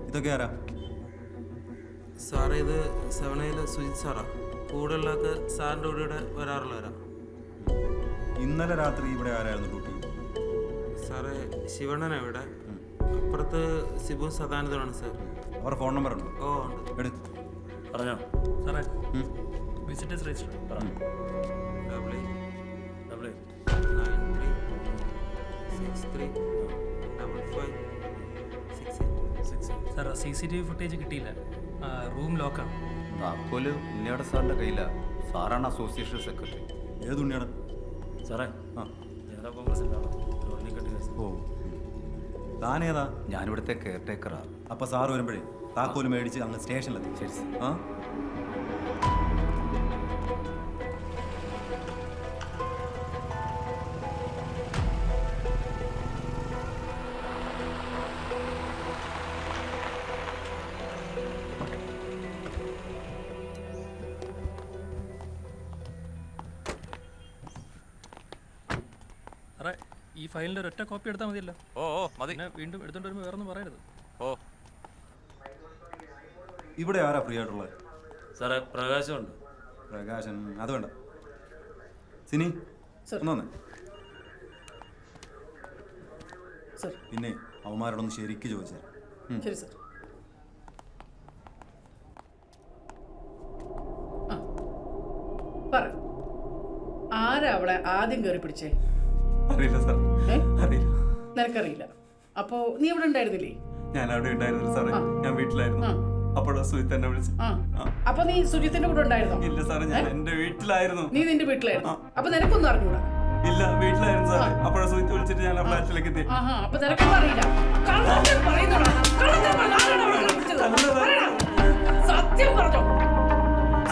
ഇതൊക്കെ ആരാ? സാറേ, ഇത് 7A സുജിത് സാറാ. കൂടെയുള്ളതൊക്കെ സാറിൻ്റെ കൂടെ വരാറുള്ളവരാ. ഇന്നലെ രാത്രി ഇവിടെ ആരായിരുന്നു ഡ്യൂട്ടി? സാറേ, ശിവണ്ണനാണ് ഇവിടെ. അപ്പുറത്ത് സിബു സദാനന്ദമാണ് സാർ. അവരുടെ ഫോൺ നമ്പർ ഉണ്ടോ? ഓ ഉണ്ട്. എടു പറഞ്ഞോ സാറേ. വിസിറ്റേഴ്സ് രജിസ്റ്റർ പറഞ്ഞു. 8893635568. സാർ CCTV ഫുട്ടേജ് കിട്ടിയില്ല. റൂം ലോക്കാണ്. താക്കോല് ഉണ്ണിയുടെ സാറിൻ്റെ കയ്യില. സാറാണ് അസോസിയേഷൻ സെക്രട്ടറി. ഏത് ഉണ്ണിയാണ് സാറേ, ആ ജനതാ കോൺഗ്രസിൻ്റെ കേസ്. ഓ, താനേതാ? ഞാനിവിടുത്തെ കെയർ ടേക്കറാ. അപ്പോൾ സാറ് വരുമ്പോഴേ താക്കോല് മേടിച്ച് അങ്ങ് സ്റ്റേഷനിലെത്തി. ശരി സാർ. ആ സാറേ, ഈ ഫയലിൻ്റെ ഒരൊറ്റ കോപ്പി എടുത്താൽ മതിയല്ലോ. ഓ മതി. പിന്നെ വീണ്ടും എടുത്തോണ്ട് വരുമ്പോൾ വേറെ ഒന്നും പറയരുത്. ഓ, ഇവിടെ ആരാ ഫ്രീ ആയിട്ടുള്ളത്? സാറേ, പ്രകാശമുണ്ട്. പ്രകാശൻ? അത് വേണ്ട. സിനി ഒന്നേ. പിന്നെ അവന്മാരോടൊന്ന് ശരിക്ക് ചോദിച്ചാൽ. ശരി സർ. പറ, ആരാ അവളെ ആദ്യം കയറി പിടിച്ചേ? അറിയില്ല സാർ, അറിയില്ല. നിനക്കറിയില്ല? അപ്പോ നീ ഇവിടെ ഉണ്ടായിരുന്നില്ലേ? ഞാൻ അവിടെ ഉണ്ടായിരുന്നില്ല സാറേ, ഞാൻ വീട്ടിലായിരുന്നു. അപ്പോഴാ സുജിത്ത് എന്നെ വിളിച്ചു. അപ്പൊ നീ സുജിത്തിന്റെ കൂടെ ഉണ്ടായിരുന്നോ? ഇല്ല സാറേ, ഞാൻ എന്റെ വീട്ടിലായിരുന്നു. നീ നിന്റെ വീട്ടിലായിരുന്നു? അപ്പൊ നിനക്കൊന്നും അറിഞ്ഞൂടാ? ഇല്ല, വീട്ടിലായിരുന്നു സാറേ. അപ്പോഴാ സുജിത്ത് വിളിച്ചിട്ട് ഞാൻ ഫ്ലാറ്റിലേക്ക് എത്തി. അപ്പൊ നിനക്കൊന്നും അറിയില്ല. കള്ളത്തരം പറയുന്നോടാ. കള്ളത്തരം പറഞ്ഞ ആരാണ് അവളെ കയറി പിടിച്ചത്? സത്യം പറഞ്ഞോ?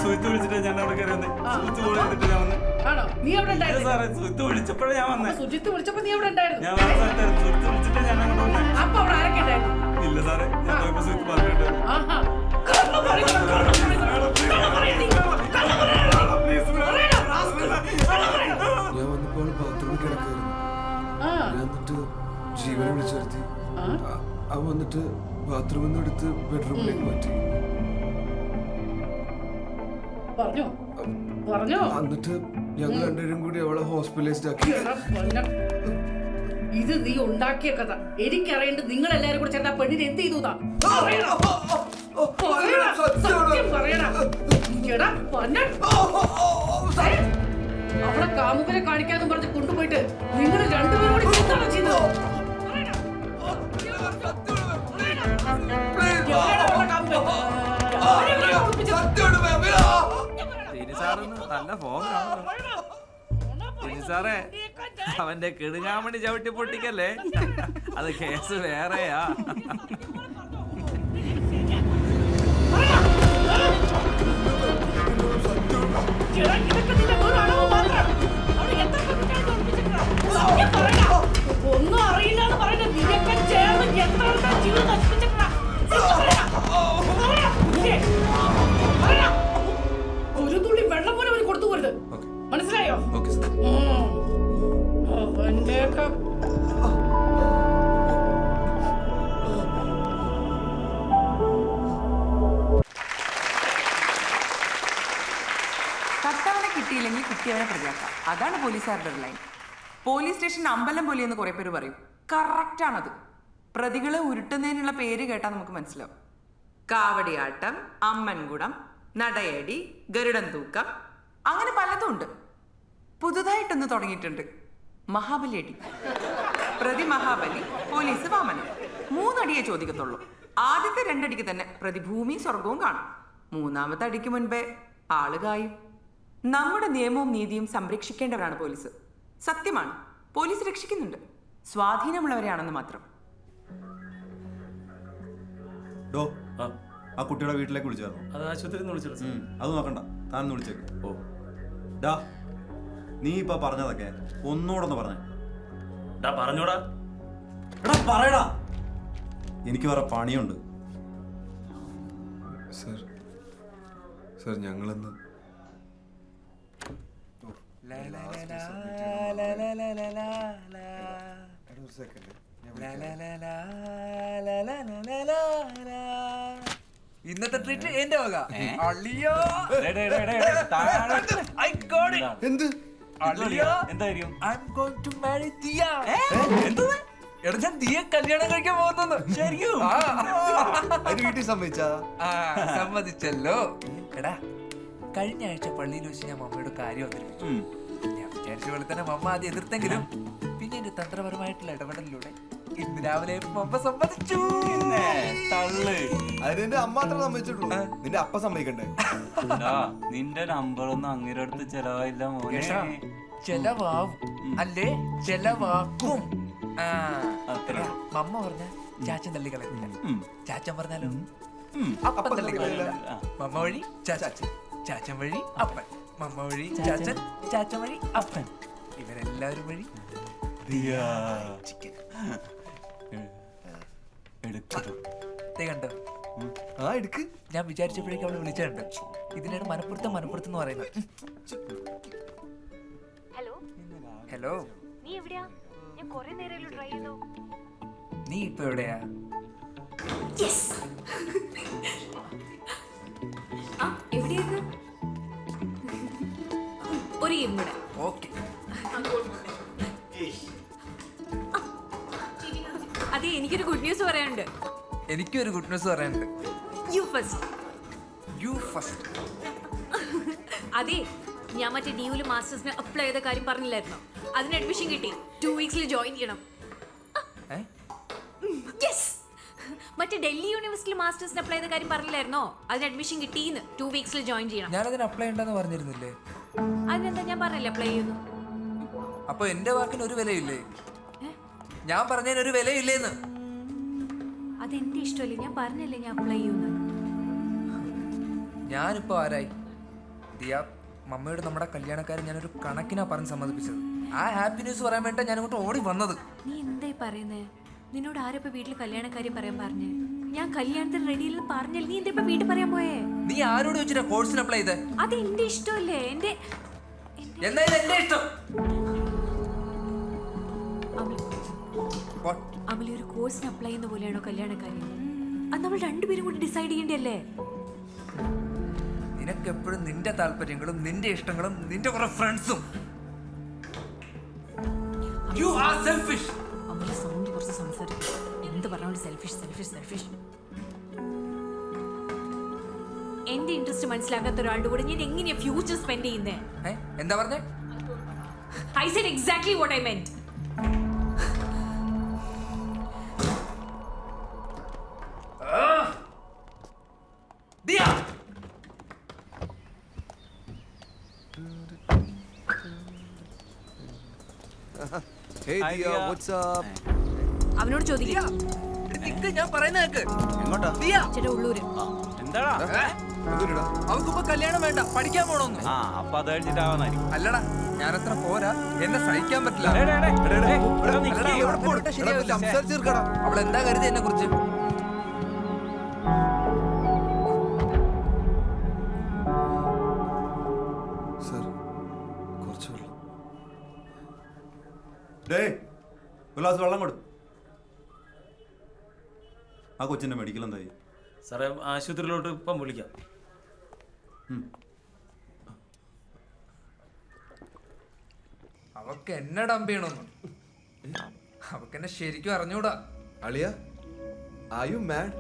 സുജിത്ത് വിളിച്ചിട്ട് ഞാൻ അവിടെ കയറി വന്നേ. സുജിത്ത് കൂടെ എന്നിട്ട് ഞാൻ വന്നേ. ആണോ? നീ അവിടെ ഉണ്ടായിരുന്നു? സാറേ, സുജിത്ത് വിളിച്ചപ്പോഴേ ഞാൻ വന്നേ. സുജിത്ത് വിളിച്ചപ്പോ നീ അവിടെ ഉണ്ടായിരുന്നു? ഞാൻ വേറെ സ്ഥലത്തായിരുന്നു. സുജിത്ത് വിളിച്ചിട്ട് ഞാൻ അങ്ങോട്ട് വന്നേ. അപ്പൊ അവിടെ ആരൊക്കെ ഉണ്ടായിരുന്നു? ഇല്ല സാറേ, ഞാൻ പോയപ്പോ സുജിത്ത് പറഞ്ഞിട്ട്. ഞാൻ വന്നപ്പോൾ ബാത്റൂമിൽ കിടക്കായിരുന്നു. ഞാൻ എന്നിട്ട് ജീവനെ വിളിച്ചു വരുത്തി. അവൻ വന്നിട്ട് ബാത്റൂമിൽ നിന്ന് എടുത്ത് ബെഡ്റൂമിലേക്ക് മാറ്റി. എന്നിട്ട് ഞങ്ങൾ രണ്ടുപേരും കൂടി അവളെ ഹോസ്പിറ്റലൈസ്ഡ് ആക്കി. ഇത് നീ ഉണ്ടാക്കിയ കഥ. എനിക്കറിയേണ്ടത് നിങ്ങൾ എല്ലാരും കൂടെ ചേർന്ന പെണ്ണിന് എന്ത് ചെയ്തു? അവളെ കാമുകനെ കാണിക്കാന്ന് പറഞ്ഞ് കൊണ്ടുപോയിട്ട് നിങ്ങൾ രണ്ടുപേരോട് എന്താണ് ചെയ്തത്? നല്ല ഫോമിലാണ് സാറേ. അവന്റെ കിടുങ്ങാമണി ചവിട്ടി പൊട്ടിക്കല്ലേ, അത് കേസ് വേറെയാ. ഒന്നും അറിയില്ലാന്ന് പറയുന്നത് നീയൊക്കെ ചേർന്ന് എത്ര ജീവിതം നശിപ്പിച്ചിട്ടാ? ഒരു തുള്ളി വെള്ളം പോലും അവന് കൊടുത്തു പോരുത്, മനസ്സിലായോ? കർത്താവിനെ കിട്ടിയില്ലെങ്കിൽ കുട്ടിയവനെ പ്രതിയാക്കാം. അതാണ് പോലീസുകാരുടെ ലൈൻ. പോലീസ് സ്റ്റേഷൻ അമ്പലം പോലെയെന്ന് കുറെ പേര് പറയും. കറക്റ്റാണത്. പ്രതികളെ ഉരുട്ടുന്നതിനുള്ള പേര് കേട്ടാൽ നമുക്ക് മനസ്സിലാവും. കാവടിയാട്ടം, അമ്മൻകുടം, നടയടി, ഗരുഡൻ തൂക്കം, അങ്ങനെ പലതും ഉണ്ട്. പുതുതായിട്ടൊന്ന് തുടങ്ങിയിട്ടുണ്ട്, മഹാബലി അടി. പ്രതി മഹാബലി, പോലീസ് വാമനൻ. 3 അടിയേ ചോദിക്കത്തുള്ളൂ. ആദ്യത്തെ 2 അടിക്ക് തന്നെ പ്രതി ഭൂമിയും സ്വർഗവും കാണും. 3ാമത്തെ അടിക്ക് മുൻപേ ആളുകായും. നമ്മുടെ നിയമവും നീതിയും സംരക്ഷിക്കേണ്ടവരാണ് പോലീസ്. സത്യമാണ്, പോലീസ് രക്ഷിക്കുന്നുണ്ട്. സ്വാധീനമുള്ളവരെയാണെന്ന് മാത്രം. ആ കുട്ടിയുടെ വീട്ടിലേക്ക് വിളിച്ചായിരുന്നു? അത് ആശുപത്രിയിൽ നിന്ന് വിളിച്ചത്. അത് നോക്കണ്ട, താനൊന്ന് വിളിച്ചേക്ക്. ഓ ഡാ, നീ ഇപ്പൊ പറഞ്ഞതൊക്കെ ഒന്നുകൂടെ പറഞ്ഞേ. പറഞ്ഞോടാ. എടാ പറയടാ, എനിക്ക് വേറെ പണിയുണ്ട്. സർ ഞങ്ങളെന്ന് ഇന്നത്തെ ട്രീറ്റ് എന്റെ വക. അളിയോ എന്ത് എന്തായിരിക്കും I'm going to marry Diya. എടാ ഞാൻ ദിയെ കല്യാണം കഴിക്കാൻ പോകുന്നു. ശരിക്കും അതിന് വീട്ടിൽ സമ്മതിച്ചാ? സമ്മതിച്ചല്ലോ. എടാ കഴിഞ്ഞ ആഴ്ച പള്ളിയിൽ വെച്ച് ഞാൻ മമ്മയോട് കാര്യം അവതരിപ്പിച്ചു. ഞാൻ വിചാരിച്ച പോലെ തന്നെ മമ്മ ആദ്യം എതിർത്തെങ്കിലും പിന്നെ എന്റെ തന്ത്രപരമായിട്ടുള്ള ഇടപെടലിലൂടെ ഇന്ന് രാവിലെ മമ്മ സമ്മതിച്ചു. തള്ളു അതിന് എന്റെ അമ്മ മാത്രമേ സമ്മതിച്ചിട്ടുള്ളൂ. നിന്റെ അപ്പ സമ്മതിക്കണ്ടേ? നിന്റെ നമ്പർ ഒന്നും അങ്ങനെ അടുത്ത് ചെലവായില്ല മോനെ. ചെലവാവും അല്ലേ? ചെലവാക്കും. മമ്മ പറഞ്ഞ ചാച്ചൻ തള്ളി കളയുന്നില്ല. ചാച്ചൻ പറഞ്ഞാലോ അപ്പൻ തള്ളി കളയില്ല. മമ്മ വഴി ചാച്ചൻ, ചാച്ചൻ വഴി അപ്പൻ, മമ്മ വഴി ചാച്ചൻ, ചാച്ചൻ വഴി അപ്പൻ, ഇവരെല്ലാവരും വഴി ചിക്കൻ. കണ്ടോ? ആ എടുക്ക്. ഞാൻ വിചാരിച്ചപ്പോഴേക്കും അവള് വിളിച്ചിട്ടുണ്ട്. ഇതിനാണ് മനപ്പുറത്ത് എന്ന് പറയുന്നത്. ഹലോ, നീ എവിടെയാ? ഞാൻ കുറേ നേരം ട്രൈ ചെയ്തു. നീ ഇപ്പൊ എവിടെയാ? എവിടെയായിരുന്നു? ഒരു ഗെയിം കൂടെ. ഓക്കെ. അതെ, എനിക്കൊരു ഗുഡ് ന്യൂസ് പറയാനുണ്ട്. എനിക്കൊരു ഗുഡ് ന്യൂസ് പറയാനുണ്ട്. You first. അതെ, ഞാൻ മറ്റേ ഡ്യൂല് മാസ്റ്റേഴ്സിന് അപ്ലൈ ചെയ്ത കാര്യം പറഞ്ഞില്ലായിരുന്നോ? അതിന് അഡ്മിഷൻ കിട്ടി. 2 വീക്സിൽ ജോയിൻ ചെയ്യണം. മറ്റേ ഡൽഹി യൂണിവേഴ്സിറ്റിയിൽ മാസ്റ്റേഴ്സിന് അപ്ലൈ ചെയ്ത കാര്യം പറഞ്ഞില്ലായിരുന്നോ? അതിന് അഡ്മിഷൻ കിട്ടിന്ന്. 2 വീക്സിൽ ജോയിൻ ചെയ്യണം. ഞാനതിന് അപ്ലൈ ഉണ്ടെന്ന് പറഞ്ഞിരുന്നില്ലേ? അതിനെന്താ ഞാൻ പറഞ്ഞില്ലേ അപ്ലൈ ചെയ്യുന്നു? അപ്പൊ എന്റെ വാക്കിന് ഒരു വിലയില്ലേ? ഞാൻ പറഞ്ഞതിന് ഒരു വിലയില്ലേന്ന്? അതെന്റെ ഇഷ്ടമല്ലേ? ഞാൻ പറഞ്ഞല്ലേ ഞാൻ അപ്ലൈ ചെയ്യുന്നു. ഞാനിപ്പോ ആരായി? ദിയ, മമ്മയോട് നമ്മുടെ കല്യാണക്കാരൻ ഞാനൊരു കണക്കിനാ പറഞ്ഞ് സമ്മതിപ്പിച്ചത്. ആ ഹാപ്പി ന്യൂസ് പറയാൻ വേണ്ടി ഞാൻ ഇങ്ങോട്ട് ഓടി വന്നത്. നീ എന്തായി പറയുന്നേ? നിന്നോട് ആരപ്പോ വീട്ടിൽ കല്യാണക്കാര്യം പറയാൻ പറഞ്ഞേ? ഞാൻ കല്യാണത്തിന് റെഡിയിൽ പറഞ്ഞല്ലേ, നീ എന്താ വീട്ടിൽ പറയാൻ പോയേ? നീ ആരോട് വെച്ചിട്ടാ കോഴ്സിന് അപ്ലൈ ചെയ്തേ? അത് എന്റെ ഇഷ്ടമല്ലേ? എന്തായാലും എന്റെ ഇഷ്ടം. അമലി ഒരു കോഴ്സിന് അപ്ലൈ ചെയ്യുന്ന പോലെയാണോ കല്യാണക്കാര്യം? അത് നമ്മൾ രണ്ടുപേരും കൂടി ഡിസൈഡ് ചെയ്യേണ്ടല്ലേ? നിനക്ക് എപ്പോഴും നിന്റെ താല്പര്യങ്ങളും നിന്റെ ഇഷ്ടങ്ങളും നിന്റെ കുറെ ഫ്രണ്ട്സും. You are selfish. Amini sound കുറച്ച് സംസാരിക്കും. എന്ത് പറഞ്ഞാലും സെൽഫിഷ്. എന്റെ ഇൻട്രസ്റ്റ് മനസ്സിലാക്കാത്ത ഒരാളുടെ കൂടെ ഞാൻ എങ്ങനെയാ ഫ്യൂച്ചർ സ്പെൻഡ് ചെയ്യുന്നേ? എന്താ പറഞ്ഞേ? I said exactly what I meant. Diya. Hey Diya, what's up? അവനോട് ചോദിക്കാം. ഞാൻ പറയുന്ന കേക്ക്. എങ്ങോട്ടാ? ദിയ. ചേട്ടാ ഉള്ളൂര്. എന്താടാ? അവൾക്കിപ്പോ കല്യാണം വേണ്ട, പഠിക്കാൻ പോണോന്ന്. അപ്പൊ അത് കഴിഞ്ഞിട്ടാവാന്നായിരിക്കും. അല്ലടാ, ഞാനത്ര പോരാ, എന്നെ സഹിക്കാൻ പറ്റില്ല. അവൾ എന്താ കരുതി എന്നെ കുറിച്ച്? ഒരു ഗ്ലാസ് വെള്ളം കൊടു. ആ കൊച്ചിന്റെ മെഡിക്കൽ എന്തായി? സാറേ, ആശുപത്രിയിലോട്ട് ഇപ്പം വിളിക്കാം. അവക്ക് എന്നെ ഡംപ് ചെയ്യണമെന്ന്. അവക്ക് എന്നെ ശരിക്കും അറിഞ്ഞൂടാ. അളിയ, are you mad?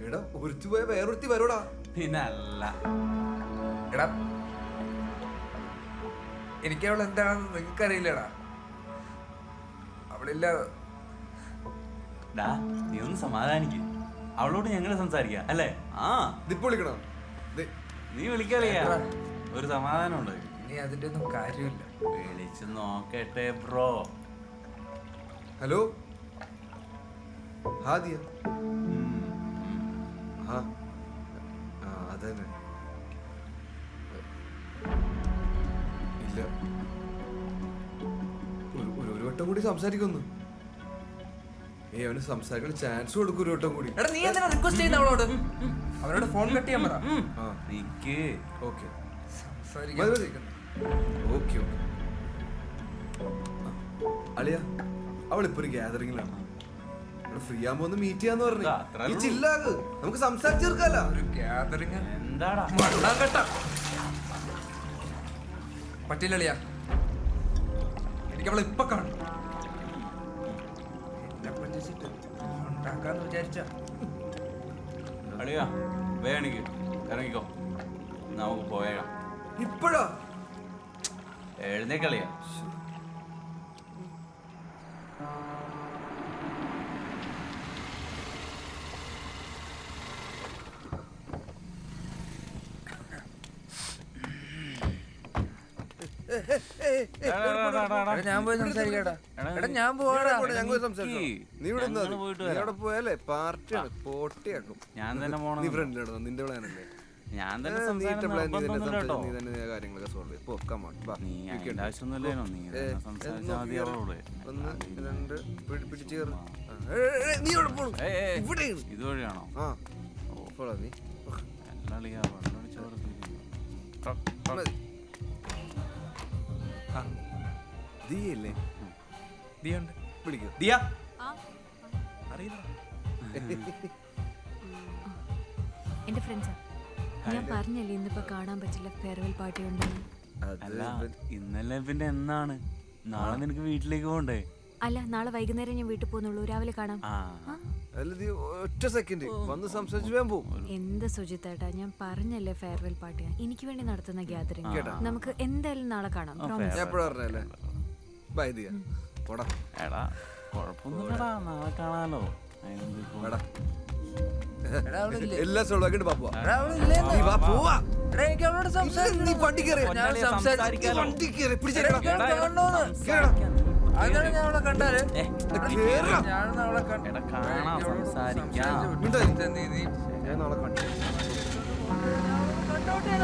എടാ, ഒരുത്തി പോയ വേറൊരുത്തി വരോടാ. പിന്നല്ല. എടാ, എനിക്ക് അവൾ എന്താണെന്ന് നിങ്ങൾക്കറിയില്ലടാ. അവളില്ല. നീ ഒന്ന് സമാധാനിക്കും. അവളോട് ഞങ്ങൾ സംസാരിക്കാം അല്ലേ? ഇതിപ്പോ വിളിക്കണോ? നീ വിളിക്കറിയാ, ഒരു സമാധാനം ഉണ്ട്. നീ അതിന്റെ ഒന്നും കാര്യമില്ല. വിളിച്ചു നോക്കട്ടെ ബ്രോ. ഹലോ, ഹാ ദിയ. അതന്നെ. ഇല്ല, ഒരു വട്ടം കൂടി സംസാരിക്കുന്നു. അവന് സംസാരിക്കാൻ ചാൻസ് കൊടുക്കും ഒരു വട്ടം കൂടി. എടാ, നീ എന്തിനാ റിക്വസ്റ്റ് ചെയ്യുന്ന അവളോട്? അവരോട് ഫോൺ കട്ട് ചെയ്യാൻ പറ. ഓക്കെ, സംസാരിക്കാൻ. ഓക്കെ. അളിയ, അവളിപ്പോ ഒരു ഗ്യാതറിംഗിലാണ്. ഫ്രീ ആകുമ്പോ ഒന്ന് മീറ്റ് ചെയ്യാന്ന് പറഞ്ഞു ഈ ചില്ലാക് നമുക്ക് സംസാരിച്ചു തീർക്കാലോ. ഒരു ഗ്യാതറിംഗ് എന്താടാ പറ്റില്ലളിയാ, എനിക്ക് അവളെ ഇപ്പൊ കാണും. എന്നെ പറ്റിച്ചിട്ട് ഉണ്ടാക്കാന്ന് വിചാരിച്ച അളിയാ വേണിക്ക് ഇറങ്ങിക്കോ, നമുക്ക് പോയേക്കാം. ഇപ്പഴോ? എഴുന്നേക്കളിയാ. ഞാൻ പോയി സംസാരിക്കട്ടാ. എടാ ഞാൻ പോവാടാ. ഞങ്ങൾ സംസാരിക്കാം. നീ ഇവിടെ നിന്നാ മതി. നീ അവിടെ പോയാലേ പാർട്ടിയാണ്, പോട്ടിയാക്കും. ഞാൻ തന്നെ പോണം. നീ ഫ്രണ്ടിലിടണം, നിന്റെ പ്ലാനല്ലേ? ഞാൻ തന്നെ നീ സംസാരിക്കണം, നിർബന്ധമൊന്നുമില്ല കേട്ടോ. നീ തന്നെ കാര്യങ്ങളൊക്കെ സോൾവ് ചെയ്യും. പോ, come on, വാ. നീ അതിന്റെ ആവശ്യമൊന്നുമില്ലേനോ, നീ തന്നെ സംസാരിച്ചാൽ മതി അവളോട്. 1 2 പിടിച്ചു കയറി. നീ എവിടെ പോണു? ഇവിടെയാണ്. ഇതുവഴിയാണോ? ആ പോടാ നീ. എല്ലാ അളിയാ വെള്ളം മതി. ദിയല്ലേ? ദിയുണ്ട്. വിളിക്കോ? ദിയ എന്റെ ഫ്രണ്ട്സാ. ഞാൻ പറഞ്ഞല്ലേ ഇന്നിപ്പോ കാണാൻ പറ്റില്ല, ഫെയർവെൽ പാർട്ടി ഉണ്ടെന്ന്. അല്ല ഇന്നലെ പിന്നെ എന്നാണ്? നാളെ നിനക്ക് വീട്ടിലേക്ക് പോണ്ടേ? അല്ല, നാളെ വൈകുന്നേരം ഞാൻ വീട്ടിൽ പോകുന്നുള്ളൂ, രാവിലെ കാണാം. അല്ല നീ ഒറ്റ സെക്കൻഡ് വന്ന് സംസാരിച്ചു വേഗം പോകും. എന്ത് സുജിത്തേട്ടാ, ഞാൻ പറഞ്ഞല്ലേ ഫെയർവെൽ പാർട്ടിയാ എനിക്ക് വേണ്ടി നടത്തുന്ന ഗ്യാതറിംഗ്. നമുക്ക് എന്തായാലും നാളെ കാണാം. ഞാൻ എപ്പോഴും പറഞ്ഞല്ലേ. ബൈ ദിയ. പോടാ. എടാ കുഴപ്പമൊന്നുമില്ലടാ, നാളെ കാണാലോ. വേടാ. എടാ അവളില്ലേ? എല്ലാം സോൾവ് ആക്കിട്ട് പാ പോവാ. എടാ അവളില്ലേന്ന്. നീ വാ പോവാ. എടാ എനിക്ക് അവളോട് സംസാരിക്കണം. നീ വണ്ടി കയറി. ഞാൻ സംസാരിക്കാം. വണ്ടി കയറി പിടിച്ചേടാ. അങ്ങനെ ഞാൻ അവളെ കണ്ടാല് കേറാ. ഞാൻ അവളെ എടാ കാണാം, സംസാരിക്കാം. ഞാൻ നാളെ കണ്ടു. കണ്ടോട്ടെ.